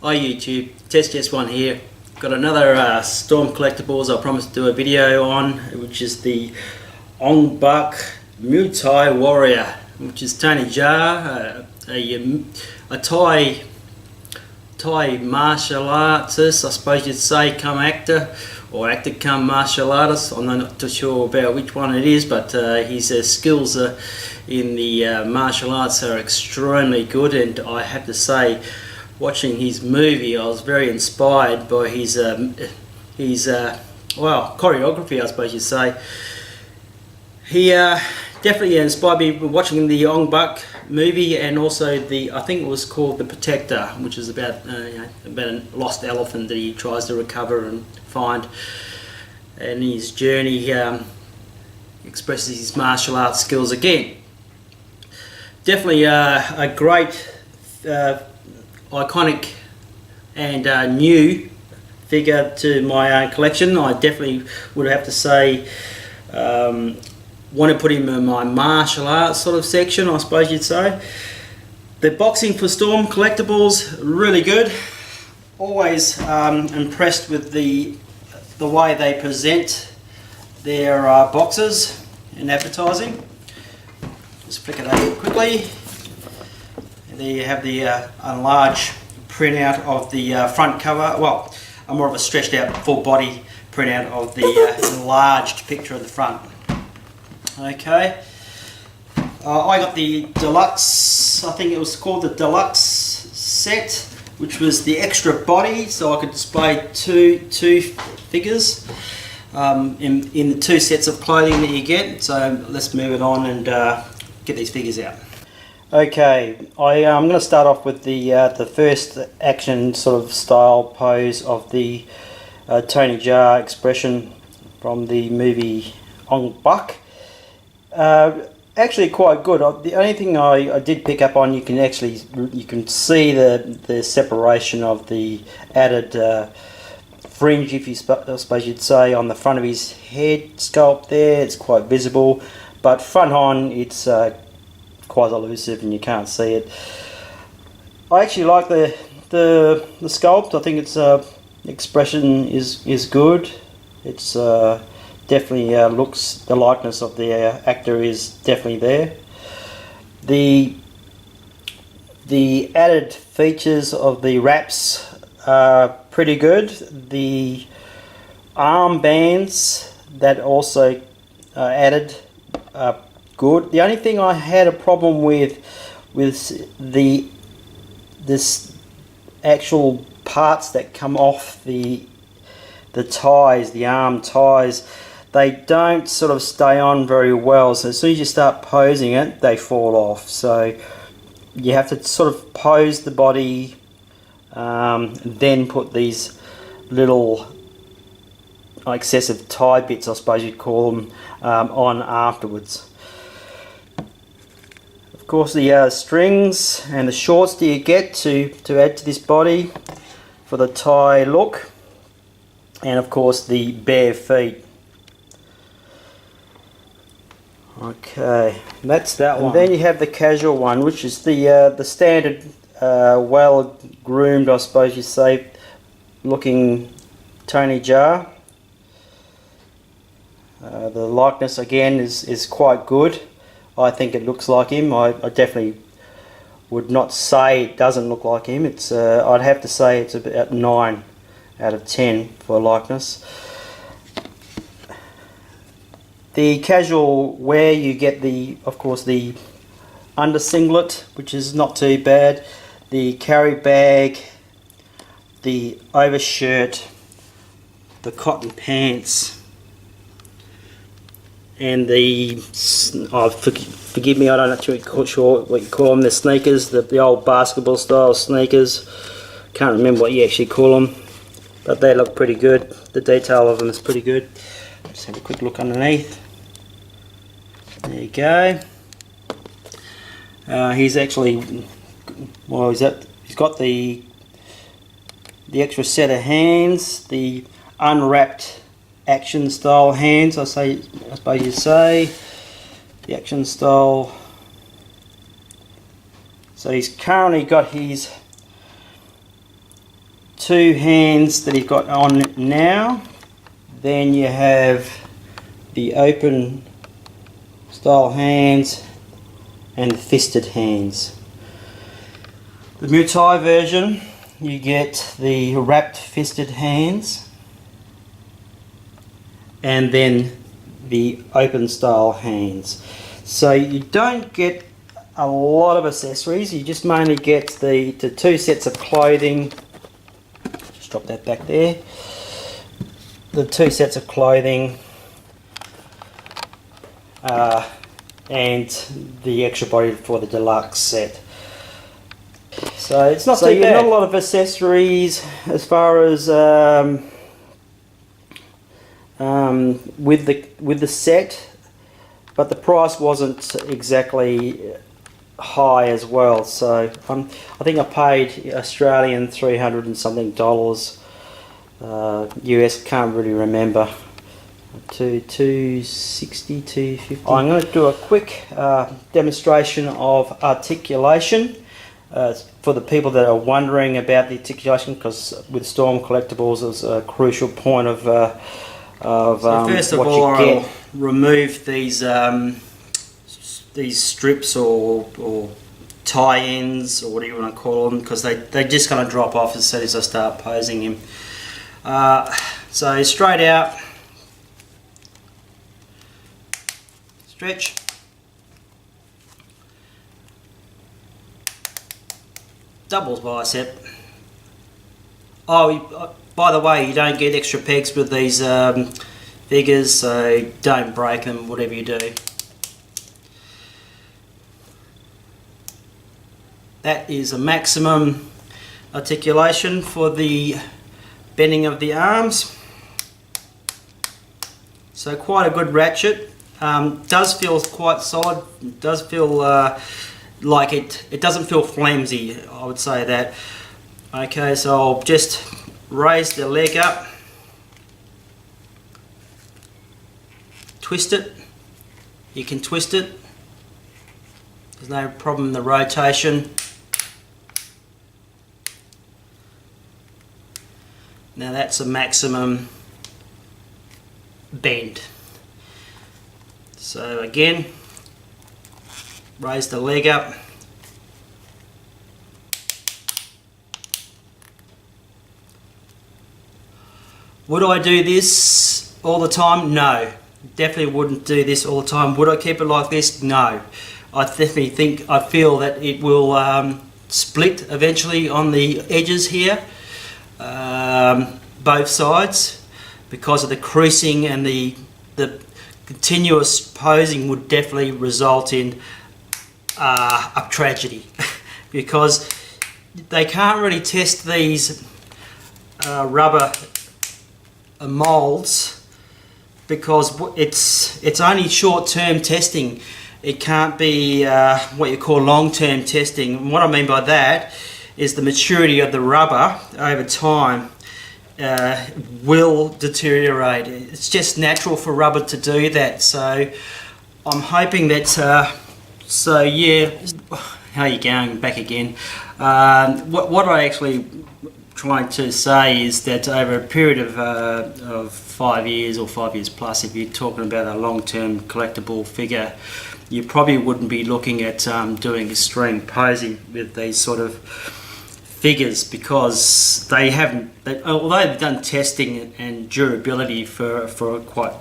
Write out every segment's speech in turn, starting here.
Hi YouTube, Test1 here. Got another Storm Collectibles I promised to do a video on, which is the Ong Bak Muay Thai Warrior, which is Tony Jaa, a Thai martial artist, I suppose you'd say, come actor, or actor come martial artist. I'm not too sure about which one it is, but his skills in the martial arts are extremely good, and I have to say, watching his movie, I was very inspired by his choreography, I suppose you'd say. He definitely inspired me watching the Ong Bak movie, and also I think it was called The Protector, which is about about a lost elephant that he tries to recover and find. And his journey, he expresses his martial arts skills again. Definitely a great, iconic and new figure to my collection. I definitely would have to say want to put him in my martial arts sort of section, I suppose you'd say. The boxing for Storm Collectibles, really good. Always impressed with the way they present their boxes in advertising. Just flick it over quickly. And there you have the enlarged printout of the front cover. Well, a more of a stretched out full body printout of the enlarged picture of the front. Okay, I got the Deluxe, I think it was called the Deluxe set, which was the extra body, so I could display two figures in the two sets of clothing that you get. So let's move it on and get these figures out. Okay, I'm going to start off with the first action sort of style pose of the Tony Jaa Expression from the movie Ong Bak. Actually quite good. The only thing I did pick up on, you can see the separation of the added fringe, if you suppose you'd say, on the front of his head sculpt there. It's quite visible, but front on it's quite elusive and you can't see it. I actually like the sculpt. I think its expression is good. It's definitely looks, the likeness of the actor is definitely there. The added features of the wraps are pretty good. The armbands that also added are good. The only thing I had a problem with this actual parts that come off the ties, the arm ties, they don't sort of stay on very well. So as soon as you start posing it, they fall off. So you have to sort of pose the body, then put these little excessive tie bits, I suppose you'd call them, on afterwards. Of course, the strings and the shorts that you get to add to this body for the tie look, and of course the bare feet. Okay, that's that one. And then you have the casual one, which is the standard, well groomed, I suppose you say, looking Tony Jaa. The likeness again is quite good. I think it looks like him. I definitely would not say it doesn't look like him. It's I'd have to say it's about 9 out of 10 for likeness. The casual wear, you get of course the under singlet, which is not too bad, the carry bag, the overshirt, the cotton pants, and the forgive me, I don't know what you call them, the sneakers, the old basketball style sneakers. Can't remember what you actually call them, but they look pretty good. The detail of them is pretty good. Just have a quick look underneath. There you go. He's actually, well, he's got the extra set of hands, the unwrapped action style hands, I suppose you say, the action style. So he's currently got his two hands that he's got on now. Then you have the open style hands and the fisted hands. The Muay Thai version, you get the wrapped fisted hands and then the open style hands. So you don't get a lot of accessories, you just mainly get the two sets of clothing. Just drop that back there. The two sets of clothing and the extra body for the deluxe set. So it's not too bad. Not a lot of accessories as far as with the set, but the price wasn't exactly high as well. So I think I paid Australian $300 and something US, can't really remember. To 260, 250. I'm going to do a quick demonstration of articulation for the people that are wondering about the articulation, because with Storm Collectibles it's a crucial point of so first of all, I'll remove these strips or tie-ins or whatever you want to call them, because they're just going to drop off as soon as I start posing him. So straight out, stretch, doubles bicep. Oh, by the way, you don't get extra pegs with these figures, so don't break them, whatever you do. That is a maximum articulation for the bending of the arms. So quite a good ratchet. Does feel quite solid. Does feel like it doesn't feel flimsy, I would say that. Okay, so I'll just raise the leg up, twist it. You can twist it. There's no problem in the rotation. Now that's a maximum bend. So again, raise the leg up. Would I do this all the time? No. Definitely wouldn't do this all the time. Would I keep it like this? No. I definitely I feel that it will split eventually on the edges here, both sides, because of the creasing, and the continuous posing would definitely result in a tragedy because they can't really test these rubber molds, because it's only short-term testing. It can't be what you call long-term testing. And what I mean by that is the maturity of the rubber over time will deteriorate. It's just natural for rubber to do that. So I'm hoping that so yeah, how are you going? Back again. What I actually trying to say is that over a period of 5 years or 5 years plus, if you're talking about a long-term collectible figure, you probably wouldn't be looking at doing extreme posing with these sort of figures, because although they've done testing and durability for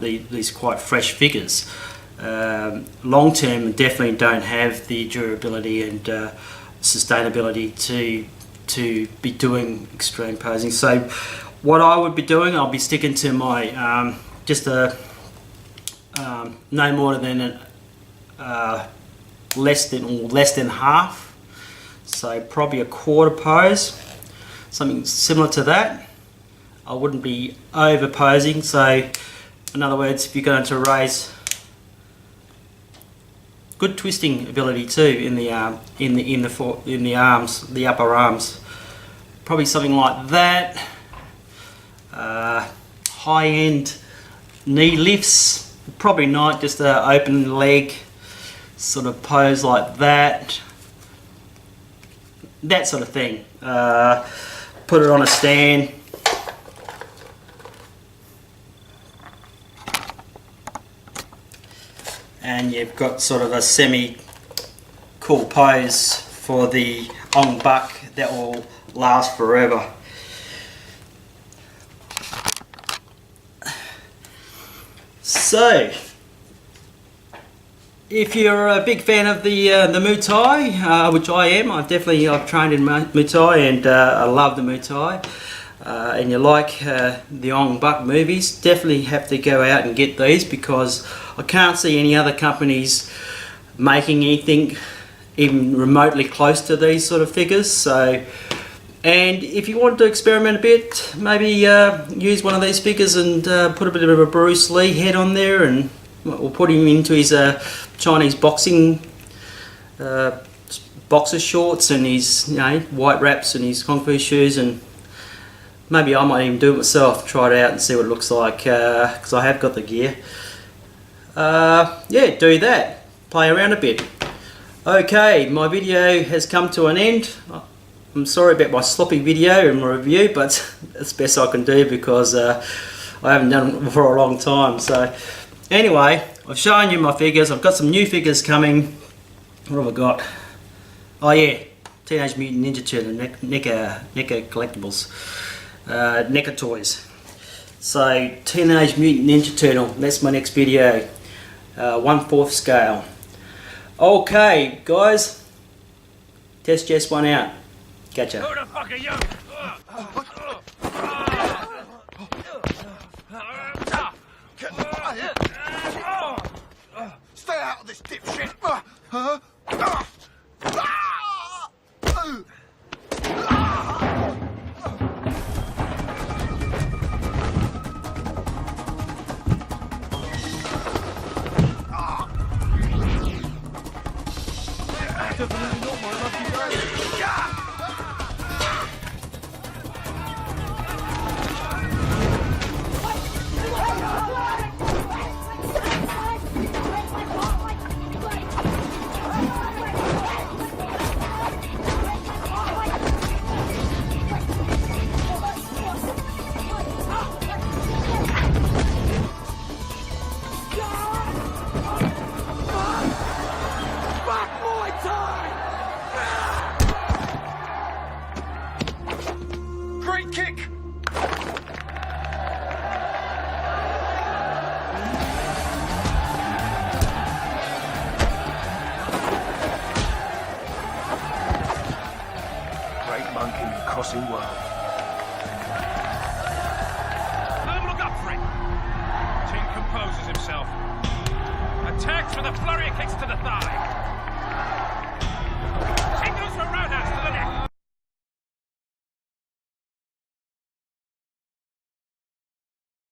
these quite fresh figures, long term definitely don't have the durability and sustainability to be doing extreme posing. So what I would be doing, I'll be sticking to my just a no more than less than half. So probably a quarter pose, something similar to that. I wouldn't be over posing. So in other words, if you're going to raise, good twisting ability too in the arms, the upper arms. Probably something like that. High end knee lifts, probably not, just an open leg sort of pose like that. That sort of thing. put it on a stand. And you've got sort of a semi-cool pose for the Ong Bak that will last forever. So, if you're a big fan of the Muay Thai, which I am, I've trained in Muay Thai and I love the Muay Thai, and you like the Ong Bak movies, definitely have to go out and get these, because I can't see any other companies making anything even remotely close to these sort of figures. So, and if you want to experiment a bit, maybe use one of these figures and put a bit of a Bruce Lee head on there, and we'll put him into his Chinese boxing boxer shorts and his white wraps and his kung fu shoes, and maybe I might even do it myself, try it out and see what it looks like, because I have got the gear. Yeah, do that, play around a bit. Okay, my video has come to an end. I'm sorry about my sloppy video and my review, but it's the best I can do, because I haven't done it for a long time. So anyway, I've shown you my figures. I've got some new figures coming. What have I got? Oh yeah, Teenage Mutant Ninja Turtle, NECA Collectibles, NECA Toys. So Teenage Mutant Ninja Turtle, that's my next video, 1/4 scale. Okay guys, Test Jess one out. Gotcha. Who the fuck are you? Stay out of this dipshit! Great kick! Great monk in the crossing world. Let him look up for it. Ting composes himself. Attacks with a flurry of kicks to the thigh. Ting goes for a roundhouse.